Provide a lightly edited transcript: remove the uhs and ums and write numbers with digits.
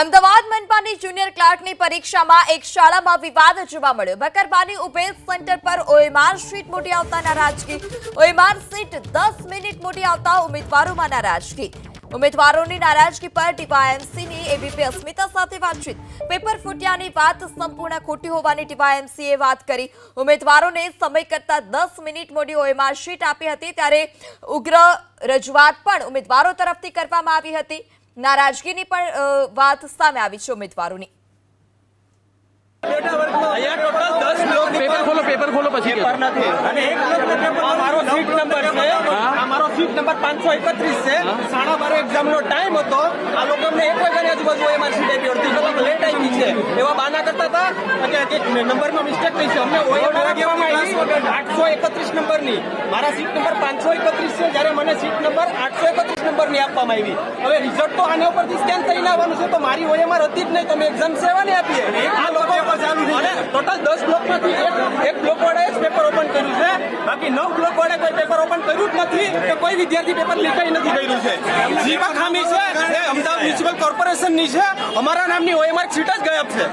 Ahmedabad મનપાની junior ક્લાર્કની પરીક્ષામાં એક શાળામાં વિવાદ જોવા મળ્યો। બકરબાની ઉભેલ સેન્ટર પર ઓએમઆર શીટ મોટી આવતા નારાજગી। ઓએમઆર શીટ 10 મિનિટ મોટી આવતા ઉમેદવારોમાં નારાજગી। ઉમેદવારોની નારાજગી પર ટીવાયએમસીની એબીપી અસ્મિતા સાથે વાતચીત। પેપર ફૂટ્યાની વાત સંપૂર્ણ ખોટી હોવાની ટીવાયએમસીએ વાત કરી। ઉમેદવારોને સમય કરતા 10 મિનિટ મોટી ઓએમઆર શીટ આપી હતી, ત્યારે ઉગ્ર રજૂઆત પણ ઉમેદવારો તરફથી કરવામાં આવી હતી। નારાજગીની પણ વાત સામે આવી છે ઉમેદવારોની। पेपर खोलो પછી પેપર નથી અને એક લોકનો પેપર અમારો સીટ નંબર છે અમારો સીટ નંબર 531 છે 12:30 એક્ઝામ નો ટાઈમ હતો। આ લોકો અમને 1 વાગ્યાની આજુબાજુ એમાં સીટ આપી હતી, કલાક લેટ આવી છે એવા બાના કરતા હતા કે નંબરમાં મિસ્ટેક થઈ છે। અમને ઓએમઆર કહેવામાં આવી 831 નંબરની, મારા સીટ નંબર 531 છે, જ્યારે મને સીટ નંબર 831 નંબરની આપવામાં આવી। હવે રિઝલ્ટ તો આના ઉપરથી સ્કેન થઈને આવવાનું છે, તો મારી ઓએમઆર હતી જ નહીં, તો મેં એક્ઝામ સેવાની આપીએ। આ લોકો ટોટલ 10 બ્લોકમાંથી એક બ્લોક વડે જ પેપર ઓપન કર્યું છે, બાકી 9 બ્લોક વડે કોઈ પેપર ઓપન કર્યું જ નથી કે કોઈ વિદ્યાર્થી પેપર લીક નથી કર્યું છે। જે ખામી છે એ અમદાવાદ મ્યુનિસિપલ કોર્પોરેશનની છે, અમારા નામની ઓએમઆર શીટ જ ગાયબ છે।